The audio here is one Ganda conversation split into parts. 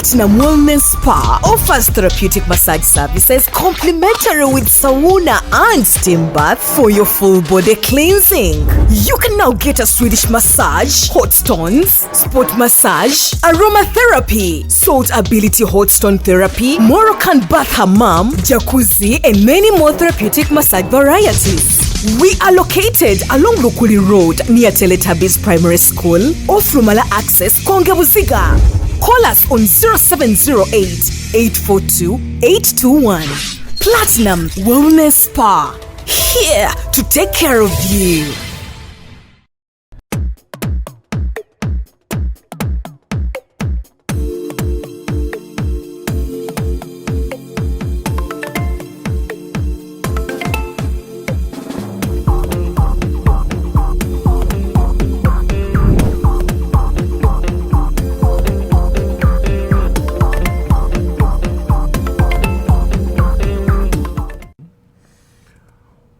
Platinum Wellness Spa offers therapeutic massage services complimentary with sauna and steam bath for your full body cleansing. You can now get a Swedish massage, hot stones, sport massage, aromatherapy, salt ability hot stone therapy, Moroccan bath hammam, jacuzzi, and many more therapeutic massage varieties. We are located along Lukuli Road near Teletubbies Primary School, off Rumala Access, Kongebuziga. Call us on 0708 842 821. Platinum Wellness Spa, here to take care of you.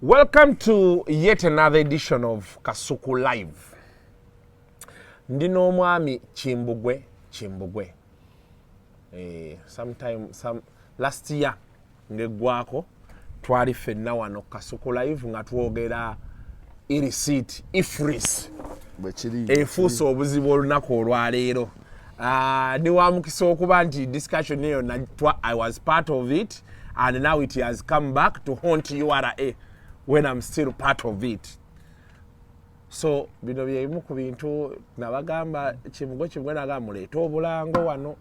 Welcome to yet another edition of Kasuku Live. Ndino mwami Chimbugwe. Last year ngegwako twali fenna wano Kasuku Live nga twogera receipt ifris. Efuso obuzibu olunaku olwaleero. Ni wamukisa okuba nti discussion eyo I was part of it and now it has come back to haunt URA. When I'm still part of it. So, bino byebimu ku bintu nabagamba Chimbugwe nagamuleeta obulango wano.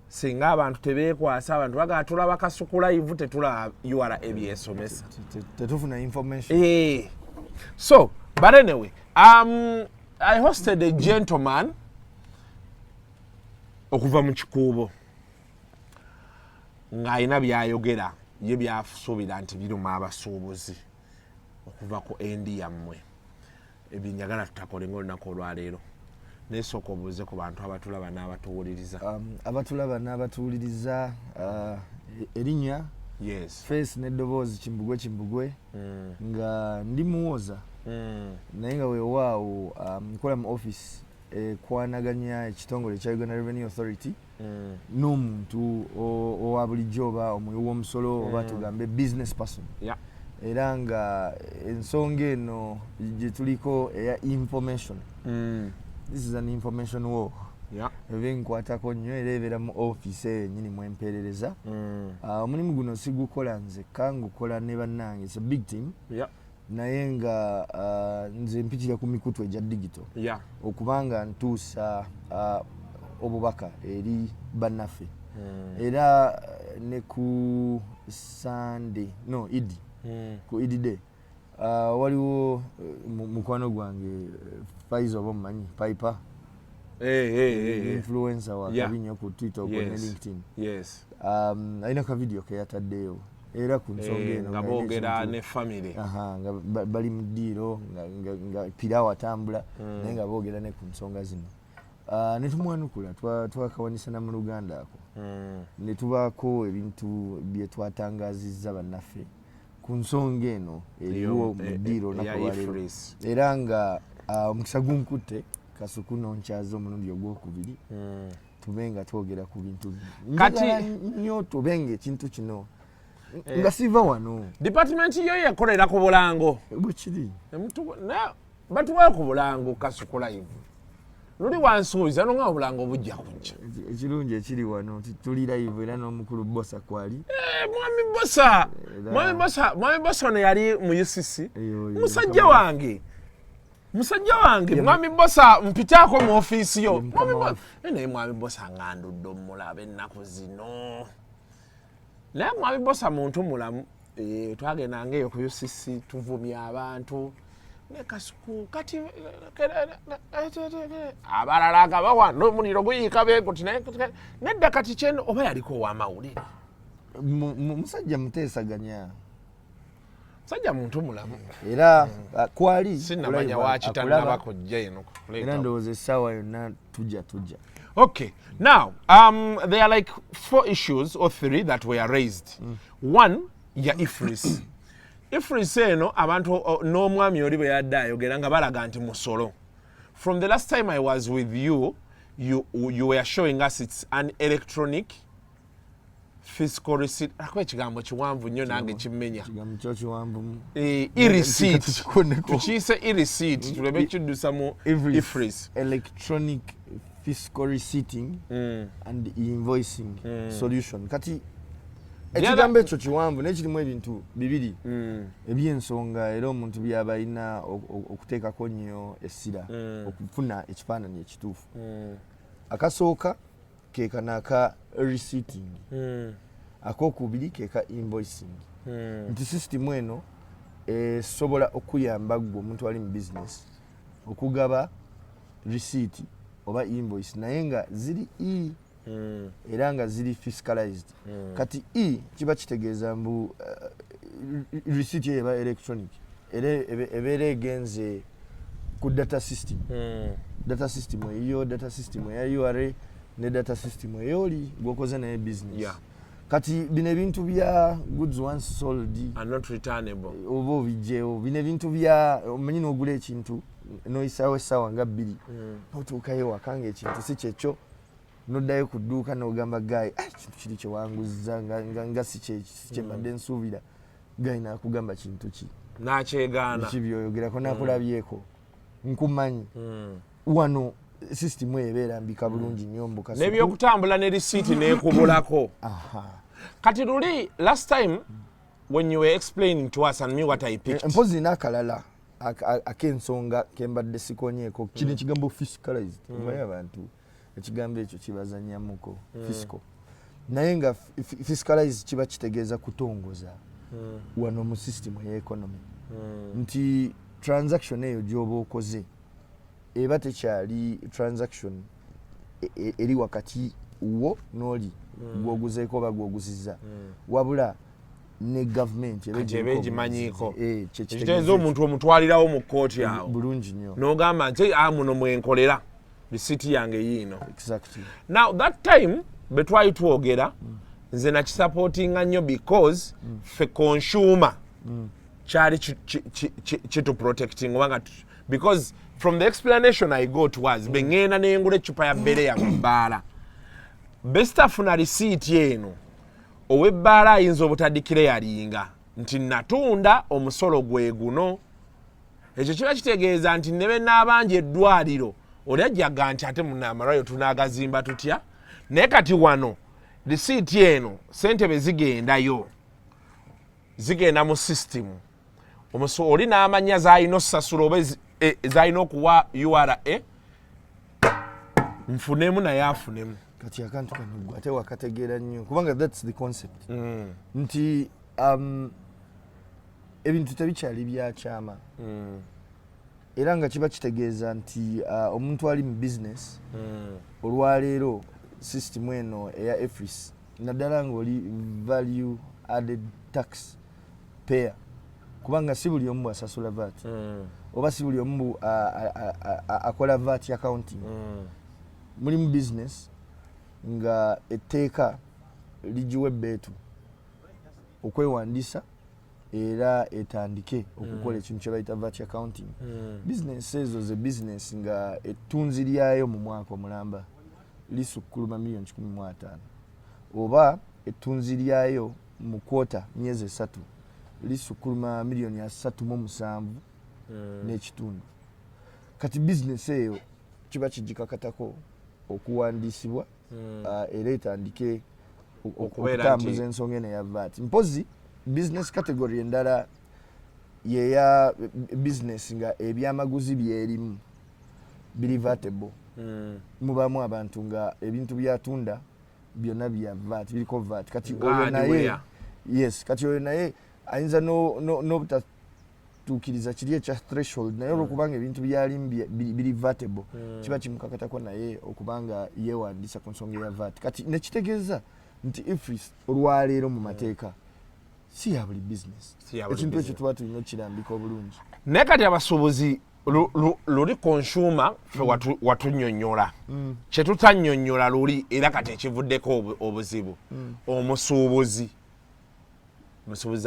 Singa abantu tebeekwasa abantu bagatulaba Kasuku Live tetulaba URA ebyesomesa. Tetufuna information. So, but anyway, I hosted a gentleman okuva mu kikuubo ng'alina byayogera ye byasuubira nti biruma abasuubuzi okuva ku endi yammwe ebinjagala tutakole ng'olunaku olwaleero neesooka obuuze ku bantu abatulaba n'abatuwuliriza. Abatulaba n'abatuwuliriza erinnya face n'eddoboozi Chimbugwe nga ndi muwoza naye nga weewaawo nkola mu office ekwanaganya ekitongole ekya Uganda Revenue Authority n'omuntu owa bulijjo oba omuwi w'omusolo oba tugambe business person. Era nga ensonga eno gye tuliko eya information. This is an information war. Ebe nkwatako nnyo era ebeera mu office eyo nnyini mwempeerereza. Omulimu guno sigukola nzekka ngukola ne bannange. It's a big team. Naye nga nze mpitira ku mikutu egya digital okubanga ntuusa obubaka eri bannaffe era ne ku Sunday idi ku idi day waliwo mukwano gwange Faizo obamumanyi Piper influencer wa kabinyo ku Twitter ku LinkedIn alina ka video ke yataddeyo era ku nsonga eno nga boogera ne family nga bali mu ddiiro nga pirawo atambula naye nga boogera ne ku nsonga zino ne tumwanukula twakawanisa na mu Luganda ako ne tubaako ebintu bye twatangazizza bannaffe ku nsonga eno eriwo mu ddiiro nakolwaleero era nga omukisa gunkutte Kasuku nonkyaza omulundi ogwokubiri tube nga twogera ku bintu kati nnyo tube nga ekintu kino nga siva wano department yo yakolera ku bulango bwekiri batuwa ku bulango Kasuku Live luli wansuubiza nga obulango bujja kujja ekirungi ekiri wano tuli live era n'omukulu Bosa kwali mwami Bosa ono yali mu UCC musajja wange mwami Bosa mpitaako mu ofiisi yo naye mwami Bosa ngandudde omulaba ennaku zino naye mwami Bosa muntu mulamu twagendanga eyo ku UCC tuvumya abantu ne Kasuku kati abalala gabawa n'omuliro guyiika beekuti nedda kati kyeno oba yaliko ow'amawulire musajja muteesaganya musajja muntu mulamu era kwali sinnamanya wakitanaba kujja eno era ndowooza essaawa yonna tujja Okay, now there are like 4 issues or 3 that were raised. One, ifris. Ifris eno abantu n'omwami oli bwe yadde ayogera nga balaga nti musolo. From the last time I was with you, you were showing us it's an electronic fiscal receipt. Ekigambo kiwanvu nnyo nange kimmenya. Ekigambo kyo kiwanvu. E-receipt. Tukiyise e-receipt tuleme kiddusa mu IFRS. Electronic fiscal receipting and invoicing solution. Kati ekigambo ekyo kiwanvu n'ekirimu ebintu bibiri eby'ensonga era omuntu byaba alina okuteekako nnyo essira okufuna ekifaananyi ekituufu. Akasooka ke kano aka receipting, akokubiri ke ka invoicing. Nti system eno esobola okuyamba gwe omuntu ali mu business okugaba receipt oba invoice naye nga ziri era nga ziri fiscalized. Kati kiba kitegeeza mbu receipt eba electronic ebeera egenze ku data system. Data system eyo, data system eya URA ne data system eyoli gwokoze naye business. Kati bino ebintu bya goods once sold are not returnable. Obo bijeo bino ebintu bya omanyi n'ogula ekintu noyisaawo essaawa nga bbiri notuukayo wakanga ekintu si kyekyo noddayo ku dduuka n'ogamba gayi kintu kiri kyewanguza nga si kyembadde nsuubira gayi naakugamba kintu ki nakyegaana kibyoyogerako nakulabyeko nkumanyi wano system ebeera mbika bulungi nnyo mbuka n'ebyokutambula ne receipt neekubulako. Kati luli last time when you were explaining to us and me what I picked mpozi n'akalala ak'ensonga kembadde sikonyeeko kino ekigambo fiscalized omanyi abantu ekigambo ekyo kibazannyamuko fiscal naye nga fiscalized kiba kitegeeza kutongoza wano mu system y'economy nti transaction eyo gy'oba okoze eba tekyali transaction eri wakati wo n'oli gwoguzeeko oba gwoguzizza wabula ne government ebegimanyiiko ekitegeeza omuntu omutwalirawo mu kkooti awo bulungi nnyo n'ogamba nti muno mwenkolera risiti yange yiino. Exactly. Now that time bwe twali twogera nze nakisupportinga nnyo because fe consumer kyali kituprotecting obanga because from the explanation I got was bengenda nengula ecupa ya bbere ya mubbaala best afuna receipt eno ow'ebbaala ayinza obutadikire yalinga nti natunda omusolo gwe guno. Ekyo kiba kitegeeza nti ne bennaabanja eddwaliro oli ajjaga nti ate munaamalwayo tunaagazimba tutya naye kati wano receipt eno sente be zigendayo zigenda mu system oli n'amanya z'alina osasula oba z'alina okuwa URA nfunemu naye afunemu. Kati akantu kano ate wakategeera nnyo kubanga that's the concept nti ebintu tebikyali byakyama era nga kiba kitegeeza nti omuntu ali mu business olwaleero system eno eya IFRS naddala ng'oli value added tax payer kubanga si buli omu asasula VAT oba si buli omu akola VAT accounting. Muli mu business nga etteeka ligiwa ebbeetu okwewandiisa era etandike okukola ekintu kye bayita VAT accounting. Business ezo ze business nga ettunzi lyayo mu mwaka omulamba lisukkuluma miliyoni 15 oba ettunzi lyayo mu kwota myezi 3 lisukkuluma miliyoni 37 n'ekitundu. Kati business eyo kiba kigikakatako okuwandiisibwa era etandike okutambuza ensonga eno ya VAT. Mpozi business category endala yeya business nga ebyamaguzi byerimu biri vatable. Mubamu abantu nga ebintu byatunda byonna bya VAT biriko VAT. Kati oyo naye kati oyo naye ayinza n'obutatukiriza kiri ekya threshold naye olwokubanga ebintu byalimu biri vatable kiba kimukakatako naye okubanga yewandiisa ku nsonga ya VAT. Kati nekitegeeza nti IFRS olwaleero mu mateeka si ya buli business ekintu ekyo tuba tulina okirambika obulungi. Naye kati abasuubuzi luli consumer fe watunnyonnyola kye tutannyonnyola luli era kati ekivuddeko obuzibu omusuubuzi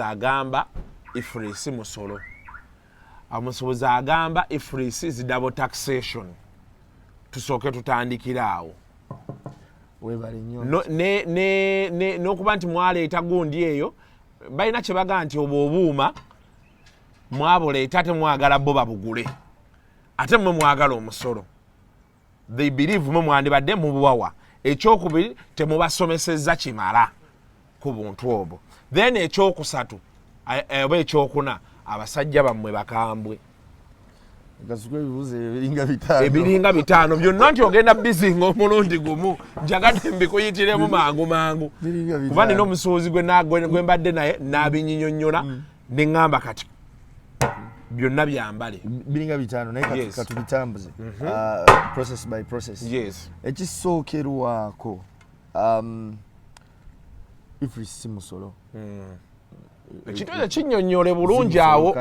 agamba IFRS musolo, omusuubuzi agamba IFRS is double taxation tusooke tutandikira awo webale nnyo n'okuba nti mwaleeta gundi eyo balina kye bagaa nti obwo obuuma mwabuleeta ate mwagala bo babugule ate mmwe mwagala omusolo they believe mmwe mwandibadde mubuwawa ekyokubiri temubasomesezza kimala ku buntu obwo then ekyokusatu oba ekyokuna abasajja bammwe bakambwe ebiringa bitaano byonna nti ogenda bizinga omulundi gumu njagadde mbikuyitiremu mangu kuba nina omusuuzi gwe mbadde naye n'abinyinyonnyola ne ŋŋamba kati byonna byambale biringa bitaano naye katubitambuze process by process ekisookerwako ifris si musolo ekitole kinnyonnyole bulungi awo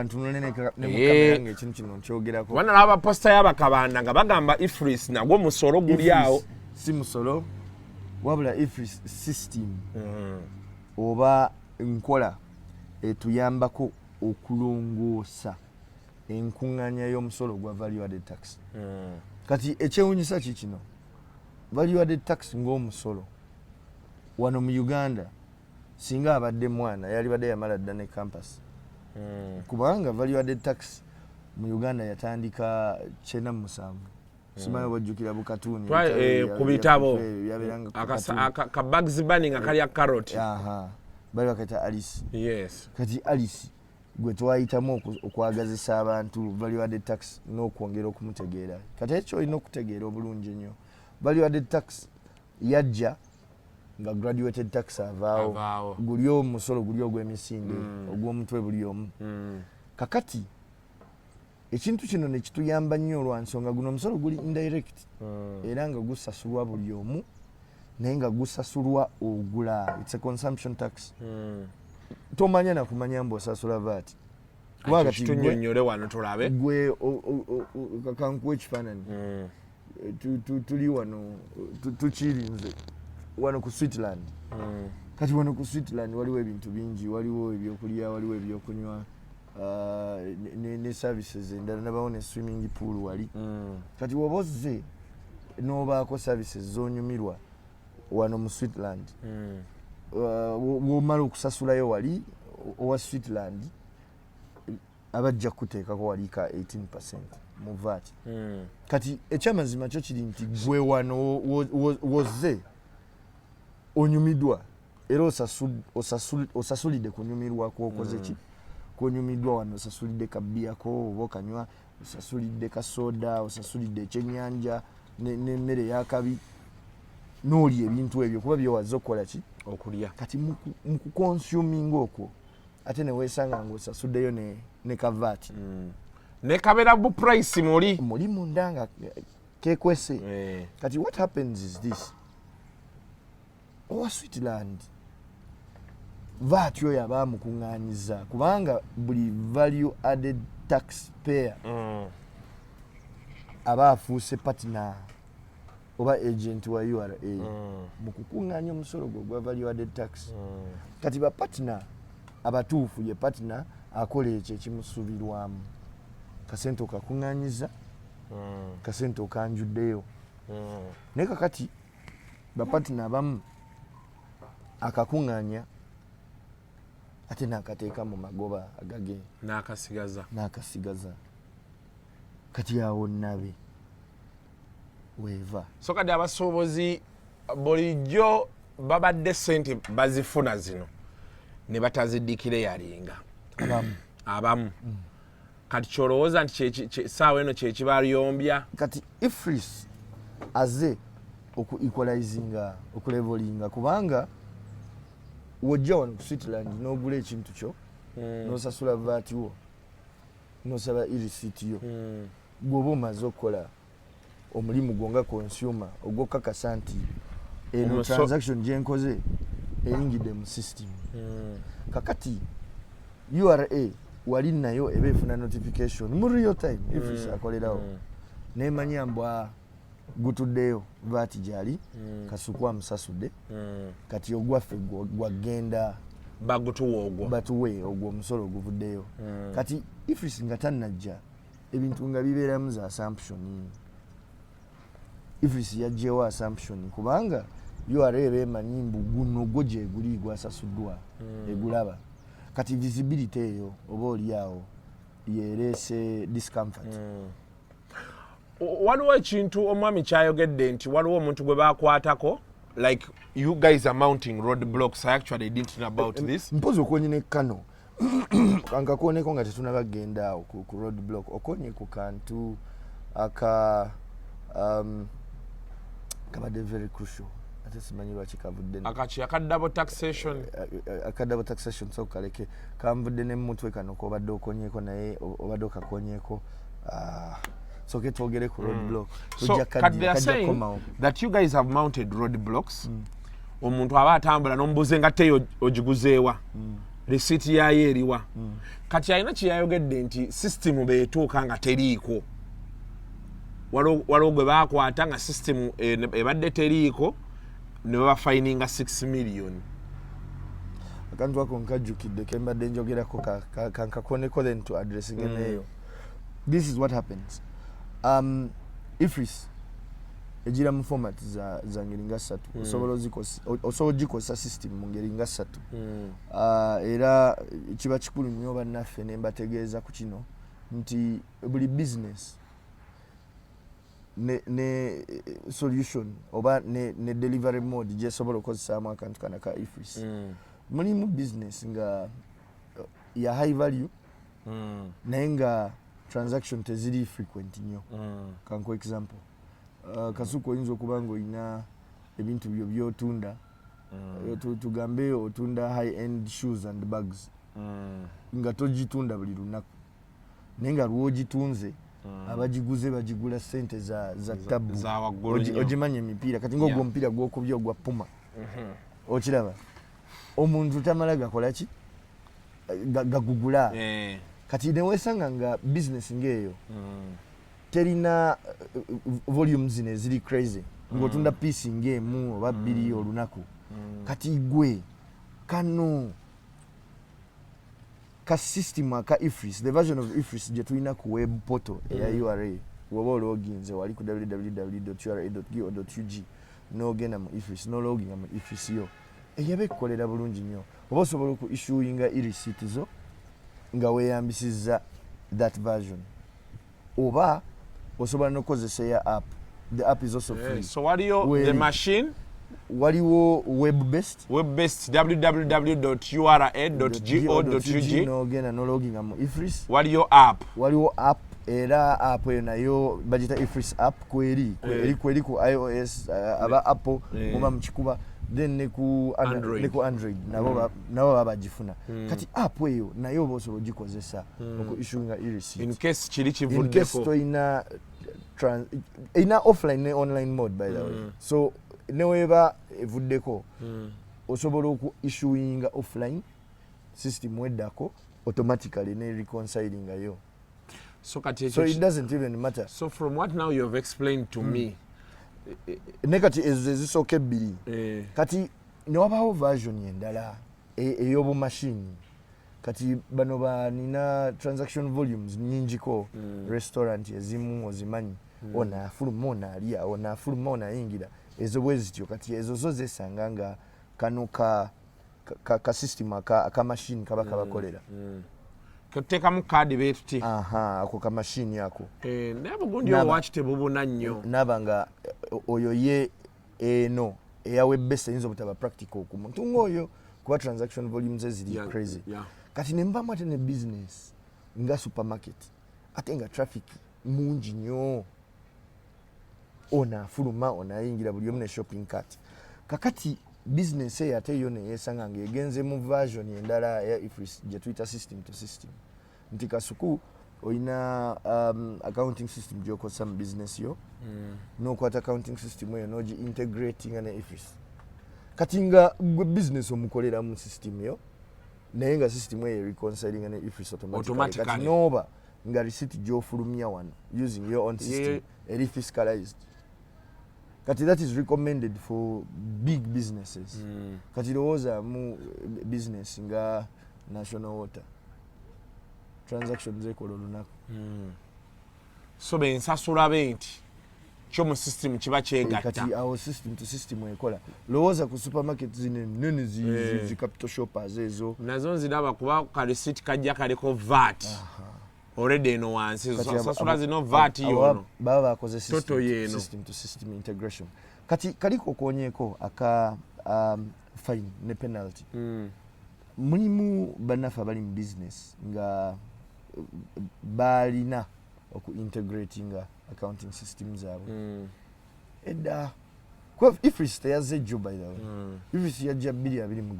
kubana n'abaposita y'abakabanda nga bagamba ifris nagwo musolo guli awo si musolo wabula ifris system oba nkola etuyambako okulongoosa enkuŋŋaanya y'omusolo gwa value added tax kati ekyewuunyisa kikino value added tax ng'omusolo wano mu Uganda singa abadde mwana yali badde yamala dda ne campus kubanga value added tax mu Uganda yatandika 97 simanyi bajjukira bukatuni ku bitabo ka Bugs Bunny nga kalya carrot bali bakayita Alice kati Alice gwe twayitamu okwagazisa abantu value added tax n'okwongera okumutegeera kati ekyo olina okutegeera obulungi ennyo value added tax yajja nga graduated tax avaawo guli omusolo guli ogw'emisinde ogw'omutwe buli omu kakati ekintu kino ne kituyamba nnyo olwansonga guno omusolo guli indirect era nga gusasulwa buli omu naye nga gusasulwa ogula it's a consumption tax tomanya nakumanya mb'osasula VAT kubanga tunyonyole wano tulabe gwe kankuwa ekifaananyi tuli wano tukirinze wano ku Switzerland kati wano ku Switzerland waliwo ebintu bingi waliwo ebyokulya waliwo ebyokunywa ne services endala nabawo ne swimming pool wali kati woba ozze n'obaako services z'onyumirwa wano mu Switzerland womala okusasulayo wali owa Switzerland abajja kuteekako wali ka 18% mu VAT kati ekyamazima kyo kiri nti gwe wano wozze onyumiddwa era osasulidde kunyumirwako okoze ki kunyumiddwa wano osasulidde kabiyako oba okanywa osasulidde kasoda osasulidde ekyennyanja n'emmere yakabi n'oli ebintu ebyo kuba byowazze okukola ki okulya kati mu consuming okwo ate ne weesanga ng'osasuddeyo ne kavaati ne kabeera bu price muli munda nga kekwese kati what happens is this owa Switzerland VAT oyo abaamukuŋŋaanyiza kubanga buli value added tax payer aba afuuse partner oba agent wa URA mu kukuŋŋaanya omusolo gwe gwa value added tax kati ba partner abatuufu ye partner akola ekyo ekimusuubirwamu kasente okakuŋŋaanyiza kasente okanjuddeyo naye kakati ba partner abamu akakuŋŋaanya ate n'akateeka mu magoba agage n'akasigaza kati awo nabe weeva so kati abasuubuzi bulijjo babadde sente bazifuna zino ne bataziddikire yalinga abamu kati kyolowooza nti saawa eno kyekibalyombya kati ifris aze oku-equalizinga okulevelinga kubanga wojja wano ku Switzerland n'ogula ekintu kyo n'osasula VAT wo n'osaba irisiti yo gw'oba omaze okukola omulimu gwo nga consumer ogw'okukakasa nti eno transaction gye nkoze eyingidde mu system kakati URA wali nayo eba efuna notification mu real time ifris akolerawo nemanya mbwa gutuddeyo VAT gyali kasukwa musasudde kati ogwaffe gwagenda batuwe ogwo omusolo oguvuddeyo kati ifris nga tannajja ebintu nga bibeeramu za assumption ifris yajewa assumption kubanga URA emanyi mbu guno goje guli gwasasuddwa egulaba kati visibility eyo oba oliawo yerese discomfort. Waliwo ekintu omwami kyayogedde nti waliwo omuntu gwe bakwatako like you guys are mounting roadblocks. I actually didn't know about this. Mpozo okonyine kano kankakoneko nga tetunabagenda ku roadblock okonye ku kantu aka kabadde very crucial ate simanyi lwaki kavudde aka double taxation so kaleke kamvudde ne mutwe kano ko badde okonyeko naye obadde okakonyeko so get twogere ku roadblock. So they are saying that you guys have mounted roadblocks. Omuntu aba atambula n'ombuze nga teyo ogiguzeewa receipt yayo eriwa kati alina kyeyayogedde nti system beetuuka nga teriiko waliwo gwe baakwata nga system ebadde teriiko ne babafayininga 6 million. Akantu ako nkajjukidde kembadde njogerako kankakoneko then to addressing eneeyo. This is what happens. Ifris egira mu format za ngeri nga 3 osobola ogikosa system mu ngeri nga 3 era kiba kikulu nnyo bannaffe ne mbategeeza ku kino nti buli business ne solution oba ne delivery mode gyesobola okozesaamu akantu kana ka Ifris. Mulimu business nga ya high value naye nga transaction teziri frequent nnyo. Kanko example kasuku oyinza okuba nga olina ebintu byo byotunda tugambe otunda high end shoes and bags nga togitunda buli lunaku naye nga lwogitunze abagiguze bagigula sente za tabu ogimanya emipiira kati ngaogwo omupiira gwokubya ogwa Puma okiraba omuntu tamala gakola ki gagugula kati newesanga nga business ngeeyo terina volumes zino eziri crazy ng'otunda piece ng'emu oba bbiri olunaku kati gwe kano ka system aka Ifris the version of Ifris gye tulina ku web portal eya URA woba ologinze wali ku www.ura.go.ug n'ogenda mu Ifris n'ologinga mu Ifris yo eyaba ekkolera bulungi nnyo oba osobola oku issuinga receipt zo nga weeyambisizza that version oba osobola n'okozesa ya app. The app is also free. So waliyo the machine waliwo web-based www.ura.go.ug n'ogenda n'ologinga mu Ifris. waliwo app era app eyo nayo bagita Ifris app kweri ku iOS aba Apple oba mu kikuba then ne ku Android nabo baba bagifuna kati app eyo nayo oba osobola ogikozesa oku issuinga receipt in case kiri kivuddeko toyina ina offline ne online mode by the way so neweba evuddeko osobola oku issuinga offline system weddako automatically ne reconciling yo so it doesn't even matter. So from what now you have explained to me nekati ezisooka ebbiri kati newabawo version endala ey'obumashini kati bano banina transaction volumes nyingiko restaurant ezimu ozimanyi onaafuluma onaalya onaafuluma onayingira ezo bwe zityo kati ezo zo zesanga nga kano ka system akamashini kaba kabakolera kutekamu kaadi betuti ako kamashini ako naye bugundi owaki tebubuna nnyo naba nga oyo ye eno eya web-based eyinza obutaba practical ku muntu ng'oyo kuba transaction volumes eziri crazy kati ne mbamu ate ne business nga supermarket ate nga traffic mungi nnyo onaafuluma onayingira buli omu ne shopping cart kakati business eyo ate yo neyeesanga nga egenze mu version endala ya Ifris gye tuyita system to system nti kasuku oyina accounting system gy'okozesa mu business yo n'okwata accounting system eyo n'ogi integratinga ne Ifris kati nga gwe business omukolera mu system yo naye nga system eyo reconcilinga ne Ifris automatically kati n'oba nga receipt gy'ofulumya wano using your own system eri fiscalized kati that is recommended for big businesses kati lowooza mu business nga National Water transactions ekola olunaku so bensasula be nti kyo mu system kiba kyegatta kati awo system to system ekola lowooza ku supermarket zine nene zi capital shoppers ezo nazo nziraba kuba ka receipt kajja kaliko VAT already eno wansi sasula zino VAT yono baba bakoze system to system integration kati kaliko konyeeko aka fine ne penalty mulimu banafa bali mu business nga balina oku integrating accounting systems zaabwe edda kwa ifris teyaze jo by the way ifris yajja 2021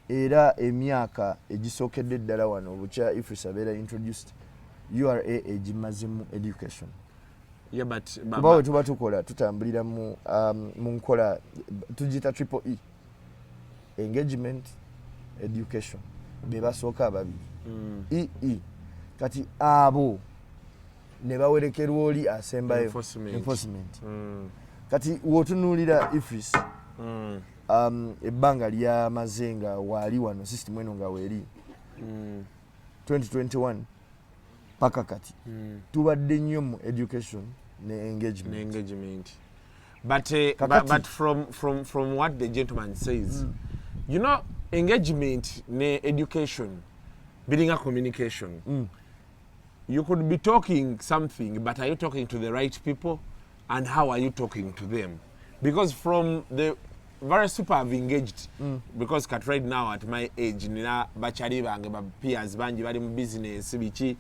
era emyaka egisookedde ddala wano obukya ifris abeera introduced URA egimazemu education kubawe tuba tukola tutambulira mu nkola tugita triple E engagement education bebasooka ababiri EE kati abo ne bawerekerwa oli asembayo enforcement kati wotunuulira ifris ebbanga lyamaze nga waali wano system eno nga weeri 2021 paka kati tubadde nnyo mu education ne engagement. But from what the gentleman says you know engagement ne education building a communication you could be talking something but are you talking to the right people and how are you talking to them because from the very super have engaged because right now at my age nina bachali bange ba peers banji bali mu business bichi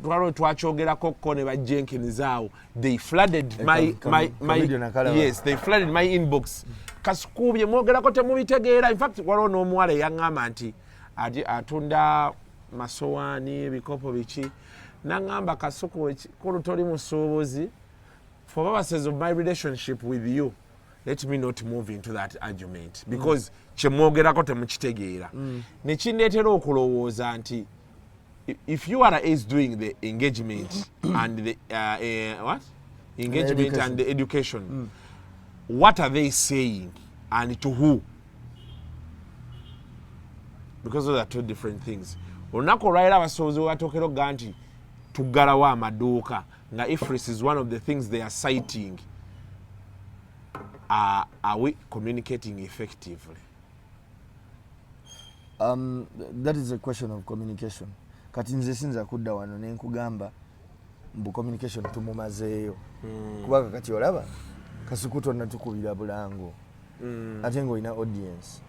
twalo twachogerako ko ne ba Jenkins zaawo they flooded my yes they flooded my inbox kasukubye mwogerako temubitegeera in fact waliwo n'omuwala yaŋŋamba nti atunda masowani ebikopo biki naŋŋamba kasuku kulu toli musuubuzi for purposes of my relationship with you let me not move into that argument because kyemwogerako temukitegeera nekindeetera okulowooza nti if URA is doing the engagement and the engagement and the education what are they saying and to who because those are two different things olunaku olwaliro abasuubuzi webatokera okuga nti tuggalawo amaduuka nga ifris is one of the things they are citing are we communicating effectively that is a question of communication kati nze sinza kudda wano nenkugamba mbu communication tumumazeeyo kubanga kati olaba kasuku tonna tukubira bulango ate ng'olina audience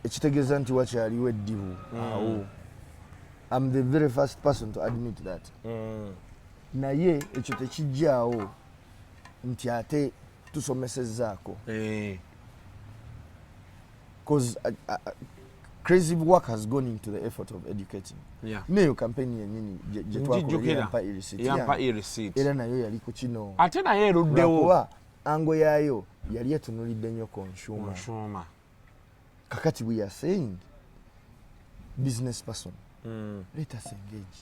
ekitegeeza nti wakyaliwo eddibu awo I'm the very first person to admit that naye ekyo tekijjaawo nti ate tusomesezzaako because crazy work has gone into the effort of educating neyo campaign yennyini gye twakola yampa e-receipt era nayo yali ku kino ate naye eruddewo ango yaayo yali etunulidde nnyo consumer kakati we are saying business person let us engage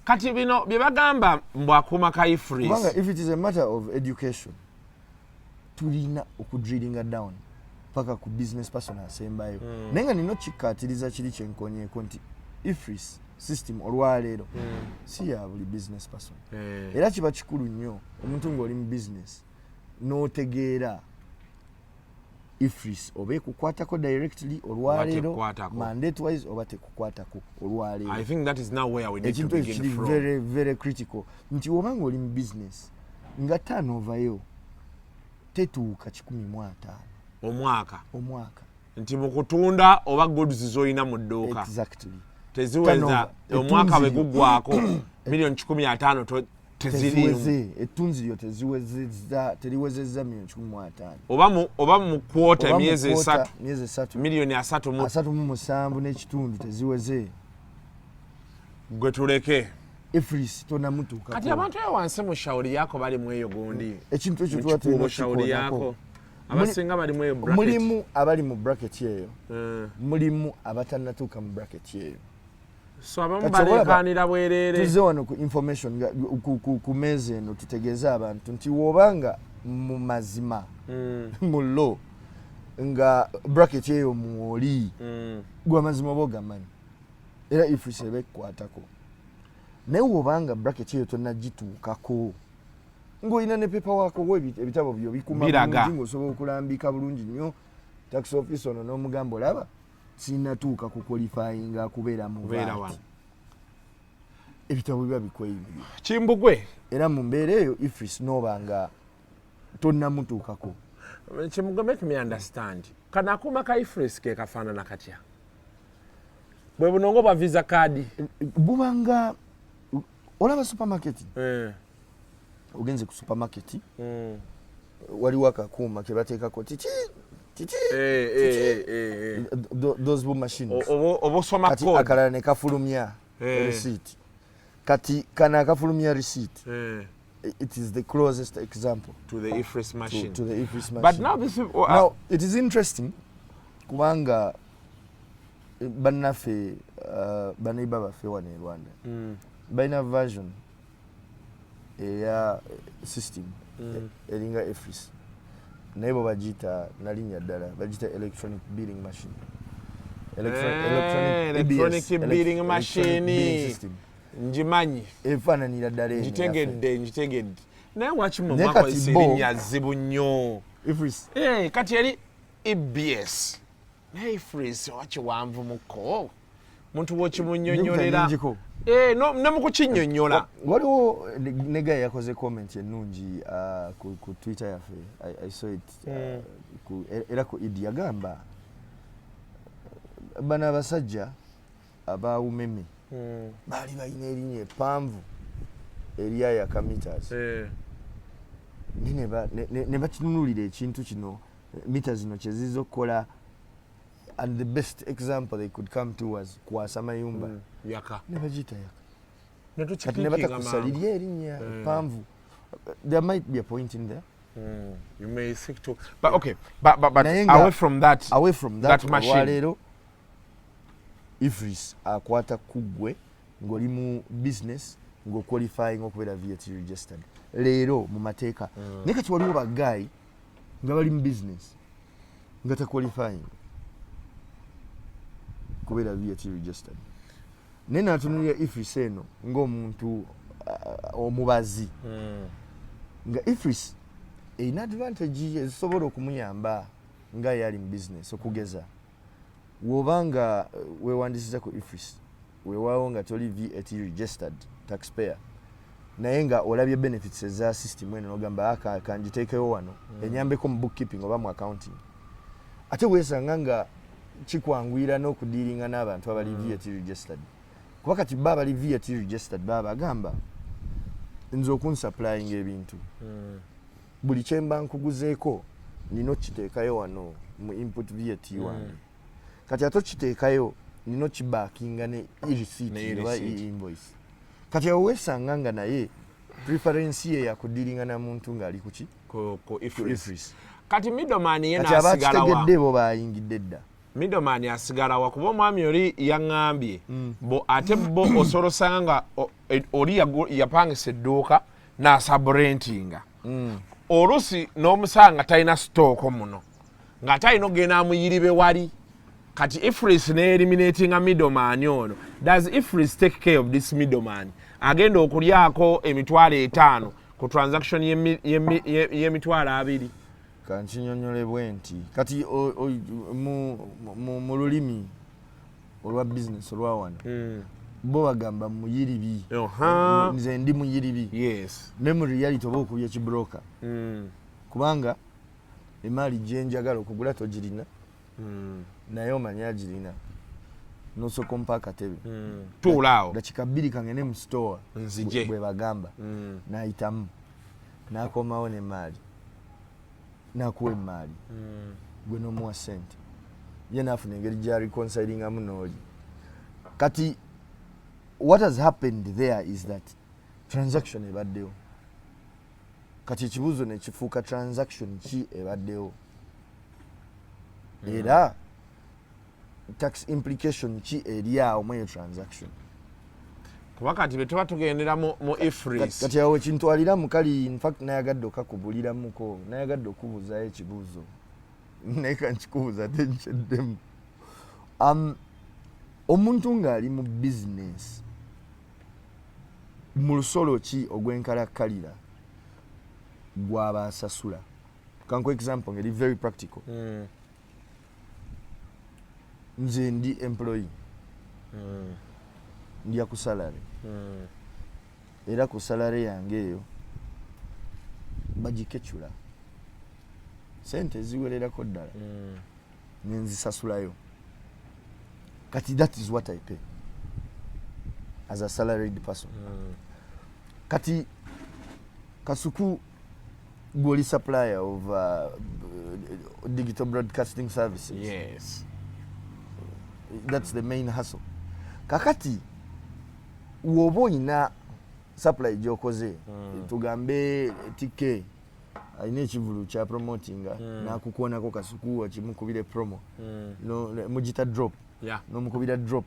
kati bino bye bagamba mbwakuma ka ifris kubanga if it is a matter of education tulina okudrillinga down paka ku business person asembayo naye nga nina okikkaatiriza kiri kyenkonyeeko nti ifris system olwaleero si ya buli business person era kiba kikulu nnyo omuntu ng'oli mu business n'otegeera ifris oba ekukwatako directly olwaleero mandate wise oba tekukwatako olwaleero I think that is now where we need to begin from ekintu very very critical nti oba ng'oli mu business nga turnover yo tetuuka 15 omwaka nti mu kutunda oba goods z'olina mu dduuka exactly teziweza omwaka bwe guggwako milioni 15 teziweze ettunzi lyo teriwezezza milioni 15 oba mu kwota emyezi 3 milioni 37 n'ekitundu teziweze gwe tuleke ifris tonamutuuka kati abantu eyo wansi mu shauri yako bali mu eyo gundi ekintu ekyo tuba tulina shauri yako abasinga bali mu eyo bracket mulimu abali mu bracket eyo mulimu abatannatuuka mu bracket eyo so abamu baleekaanira bwereere tuze wano ku information ku meeza eno tutegeeze abantu nti wobanga mu mazima mu law nga bracket eyo mwoli gwe amazima oba ogamanyi era ifris eba ekkwatako naye wobanga bracket eyo tonnagituukako ng'olina ne paperwork wo ebitabo byo bikuma bulungi ng'osobola okulambika bulungi nnyo tax office ono n'omugamba olaba sinnatuuka ku qualifying akubeera mu VAT ebitabo biba bikweyimiye Kimbugwe era mu mbeera eyo ifris n'obanga tonnamutuukako Kimbugwe make me understand kana akuma ka ifris ke kafaanana katya bwe bunongo bwa visa card bubanga olaba supermarket ogenze ku supermarket waliwo akakuuma ke bateekako titi those boom machines obosoma code akalala ne kafulumya receipt kati kana kafulumya receipt it is the closest example to the ifris machine to the ifris machine but now this now it is interesting kubanga bannaffe baneiba baffe wano e Rwanda balina version eya system eringa ifris naye bo bagiyita nalinnya ddala bagiyita electronic billing machine electronic billing machine njimanyi efaananira ddala njitegedde naye waki mu mwaka erinnya zibu nnyo ifris kati eri EBS naye ifris wakiwanvu muko muntu wokimunnyonnyolera ne mu kukinnyonnyola waliwo negaye yakoze comment ennungi ku Twitter yaffe I saw it era ku idi yagamba bano abasajja abawumeme baali balina erinnya eppanvu eryayaka meters ne bakinunuulira ekintu kino mita zino kye ziza okukola and the best example they could come to was kwasa mayumba yaka ne bagiyita yaka kati ne batakusalirya erinnya eppanvu there might be a point in there you may seek to but okay but away from that machine leero ifris akwata kuggwe ng'oli mu business ng'oqualifying okubeera VAT registered leero mu mateeka naye kati waliwo baggayi nga bali mu business nga taqualifying kubeera VAT registered naye naatunulira ifris eno ng'omuntu omubazi nga ifris erina advantage ezisobola okumuyamba nga yali mu business okugeza wobanga weewandisiza ku ifris weewaawo nga toli VAT registered taxpayer naye nga olabye benefits eza system eno n'ogamba kanjiteekewo wano enyambeko mu bookkeeping oba mu accounting ate weesanga nga kikwanguyira n'okudiiringa n'abantu abali VAT registered kuba kati baba abali VAT registered baba bagamba nze okunsupplying ebintu buli kyemba nkuguzeeko nina okiteekayo wano mu input VAT wange kati ate okiteekayo nina okibaakinga ne receipt oba invoice kati awo weesanga nga naye preference ye yakudiiringa na muntu ng'ali kuki ku ifris kati middleman ye kati abakitegedde bo bayingidde dda middleman asigalawa kuba omwami oli yaŋŋambye ate bo osolosanga oli yapangisa edduuka n'asaburentinga oluusi n'omusanga talina sitooko muno ng'ate alina okugenda amuyiribe wali kati ifris ne-eliminatinga middleman ono does ifris take care of this middleman agenda okulyako emitwalo 5 ku transaction y'emitwalo 2 kankinyonyole bwe nti kati mu lulimi olwa business olwa wano bo bagamba muyiribi nze ndi muyiribi ne mu reality oba okubya ekibroka kubanga emaali gyenjagala okugula togirina naye omanyi agirina nosooka ompa akatebe tuulaawo dakika 2 kangene mu store bwe bagamba n'ayitamu n'akomawo n'emaali n'akuwa emaali gwe n'omuwa sente ye n'afuna engeri gya reconcilingamu n'oli kati what has happened there is that transaction ebaddewo kati ekibuuzo ne kifuuka transaction ki ebaddewo era tax implication ki eri awo mu eyo transaction kuba kati bwe tuba tugendera mu ifris kati awo ekintwalira mukali infact nayagadde okakubuliramuko nayagadde okubuuzaayo ekibuuzo naye kankikubuuza ate nkyeddemu omuntu ng'ali mu business mu lusolo ki ogwenkalakkalira gwaba asasula. Kanko example ngeri very practical. Nze ndi employee. Ndi ku salary. Era ku salary yange eyo bagikechula. Sente ziwererako ddala. Nenzisasulayo. Kati that is what I pay as a salaried person. Kati Kasuku Goli supplier of digital broadcasting services. Yes. That's the main hustle. Kakati wobo ina supply jokoze tugambe TK aine ekivulu kya promotinga nakukuonako Kasuku wakimukubire promo no mujita drop no mukubira drop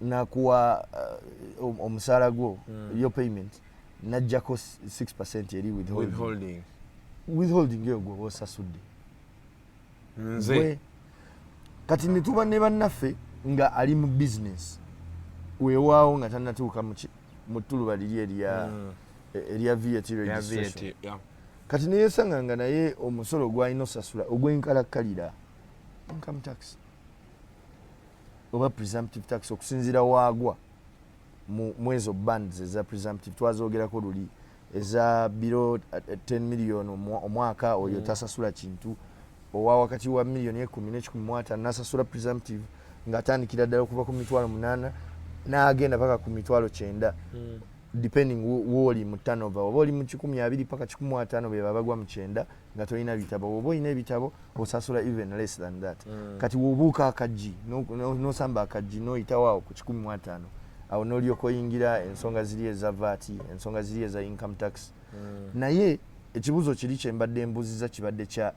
nakuwa omusala gwo your payment najjako 6% eri withholding yo gwo osasudde nze kati nituba ne bannaffe nga ali mu business weewaawo nga tannatuuka mu ttuluba liri erya VAT registration. Kati neyesanga nga naye omusolo gwalina osasula ogwenkalakkalira income tax oba presumptive tax okusinziira waagwa mu ezo bands eza presumptive twazoogerako luli eza biro 10 million omwaka oyo tasasula kintu owa wakati wa million 10 nasasula presumptive ng'atandikira ddala okuva ku mitwalo 8 n'agenda paka ku mitwalo 9 depending woli mu turnover oba oli mu 12 paka 15 be babagwa mu 9 nga tolina bitabo oba olina ebitabo osasula even less than that. Kati wobuuka akajji nosamba akajji noyitawaawo ku 15 awo n'olyoka oyingira ensonga ziri eza VAT ensonga ziri eza income tax. Naye ekibuzo kiri kye mbadde mbuziza kibadde kya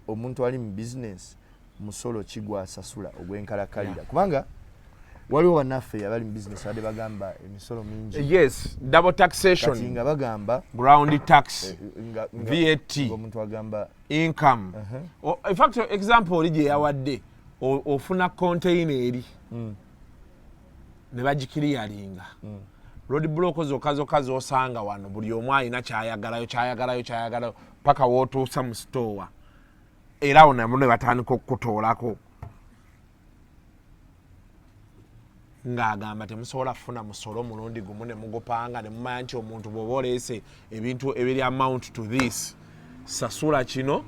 omuntu ali mu business musolo kigwa asasula ogwenkalakkalira kubanga waliwo bannaffe abali mu business abadde bagamba emisolo mingi. Yes, double taxation. Kati nga bagamba ground tax, VAT, omuntu agamba income. In fact, example oli gye yawadde ofuna container eri ne bagikiriyalinga. Road block zokka zosanga wano buli omu alina kyayagalayo paka wootuusa mu store. Era awo nabo ne batandika okukutoolako. Ng'agamba temusobola kufuna musolo mulundi gumu ne mugupanga ne mumanya nti omuntu bw'oba oleese ebintu ebiri amount to this sasula kino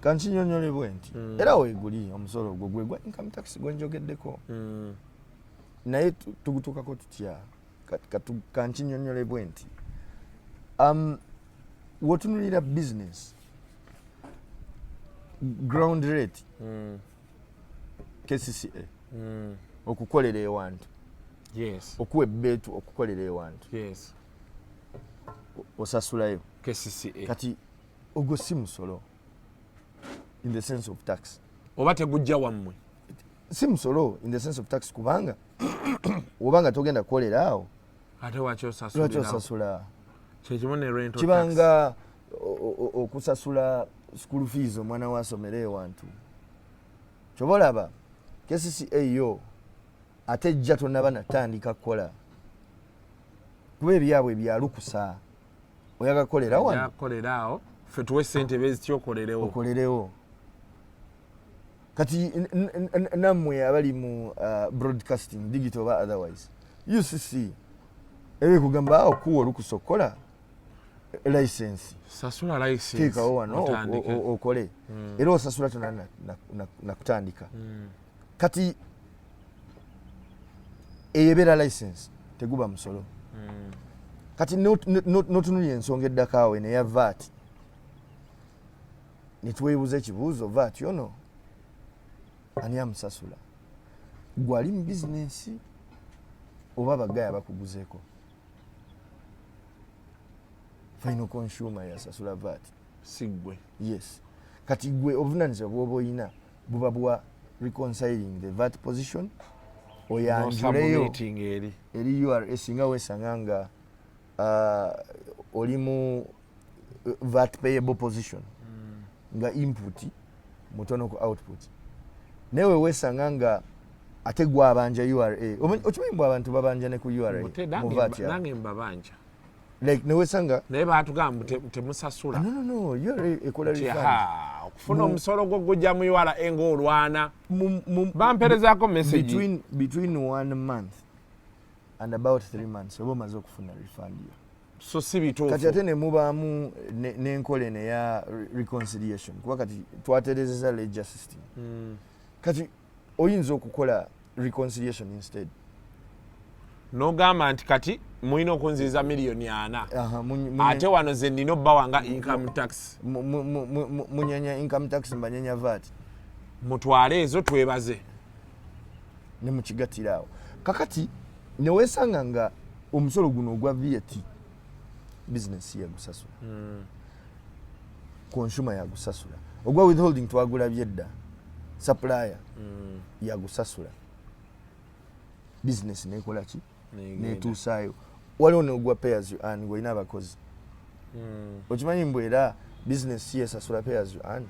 kankinyonyolebwe nti era weeguli omusolo ogwo gwe gwa income tax gwenjogeddeko naye tugutuukako tutya kankinyonyolebwe nti wotunulira business ground rate KCCA okukolera ewantu okuwa ebbeetu okukolera ewantu osasulayo KCCA kati ogwo si musolo in the sense of tax oba tegujja wammwe si musolo in the sense of tax kubanga obanga togenda kukolera awo ate wakyosasula kibanga okusasula school fees omwana wasomera ewantu kyobalaba KCCA yo ate ejja tonnaba natandika kukola kuba ebyabwe byalukusa oyaga kukolera wano ffe tuwe ssente bezitya okolerewo kati nammwe abali mu broadcasting digital oba otherwise UCC ebikugamba okuwa olukusa okukola license sasula license teekawo wano okole era osasula tona nakutandika kati eyebeera license teguba musolo kati notunulya ensonga eddakaawe neya VAT netwebuuza ekibuuzo VAT yono ani amusasula gwali mu bizinensi oba bagaya bakuguzeeko final consumer yasasula VAT sigwe yes kati gwe obuvunanyizibwa bwoba oyina buba bwa reconciling the VAT position oyanjuleyo eri URA singa wesanga nga oli mu VAT payable position nga input mutono ku output newe wesanga nga ate gwa abanja URA okimanyi bwa abantu babanja ne ku URA nange mbabanja like newesanga naye batugamba temusasula no URA ekola refund okufuna omusolo gwo gujja mu URA ng'olwana bamperezaako message between 1 month and about 3 months oba omaze okufuna refund yo so si bituufu kati ate ne mubaamu n'enkola eno eya reconciliation kuba kati twaterezeza ledger system kati oyinza okukola reconciliation instead n'ogamba nti kati mulina okunziza miliyoni 4 ate wano ze nnina obba wanga income tax munyanya income tax mbanyanya VAT mutwale ezo twebaze ne mukigatira awo kakati newesanga nga omusolo guno ogwa VAT business yagusasula consumer yagusasula ogwa withholding twagula byedda supplier yagusasula business nekola ki netuusayo waliwo n'ogwa payers you earn ng'olina abakozi okimanyi mbu era business yesasula payers you earn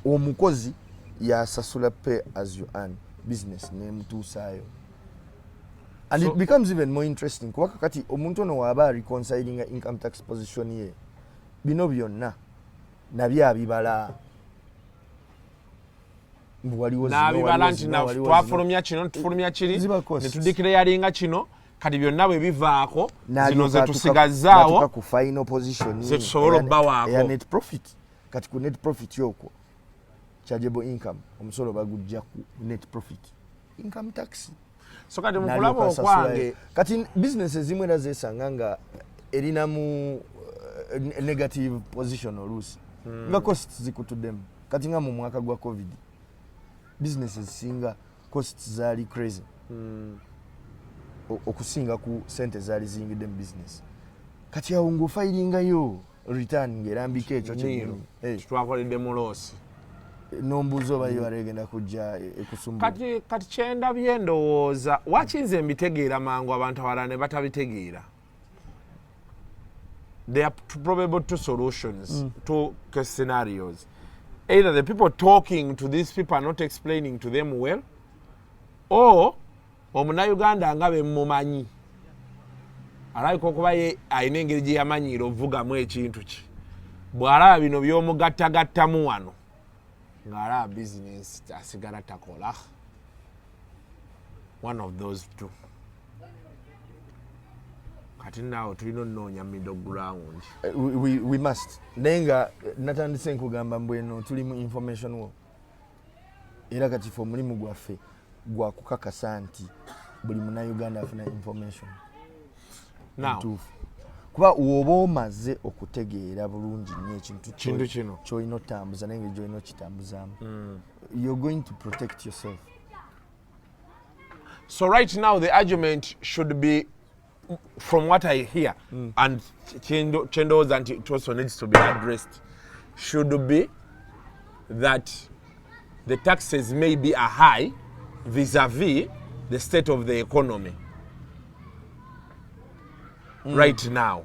omukozi yasasula pay as you earn business nemutuusayo and so, it becomes even more interesting kuba kakati omuntu ono waaba reconciling income tax position ye bino byonna nabyo abibala n'abibala nti twafulumya kino tufulumya kiri ne tudikirayalinga kino kati byonna bwe bivaako zino ze tusigazaawo ku final position ze tusobola obbawaako ya net profit kati ku net profit yokwo chargeable income omusolo bagujja ku net profit income tax so kati mukulaba okwange kati business ezimwe era zeesanga nga erina mu negative position oluusi nga costs zikutuddemu kati nga mu mwaka gwa covid businesses singa costs zaali crazy okusinga ku sente zaali ziyingidde mu business kati awo ng'ofairingayo return ng'erambika ekyo kyenyini twakoledde mu loosi nombuuza oba yo aregenda kujja ekusumbuwa kati kyendabye ndowooza wakinze mbitegeera mangu abantu abalala ne batabitegeera there are probably two solutions two scenarios. Either the people talking to these people are not explaining to them well, or omunnayuganda nga bemumanyi alabika okuba ye alina engeri gye yamanyiira ovugamu ekintu ki bw'alaba bino by'omugattagattamu wano ng'alaba bizinesi asigala takola. One of those two. Kati naawe tulina onnoonya middle ground. We must. Naye nga natandise nkugamba mbu eno tuli mu information wo. Era kati fe omulimu gwaffe gwa kukakasa nti buli munnayuganda afuna information. Now, kuba woba omaze okutegeera bulungi nnyo ekintu kino ky'olina otambuza naye nga gy'olina okitambuzaamu. You're going to protect yourself. So right now the argument should be, from what I hear, and Chendo's and it also needs to be addressed, should be that the taxes may be a high vis-a-vis the state of the economy right now.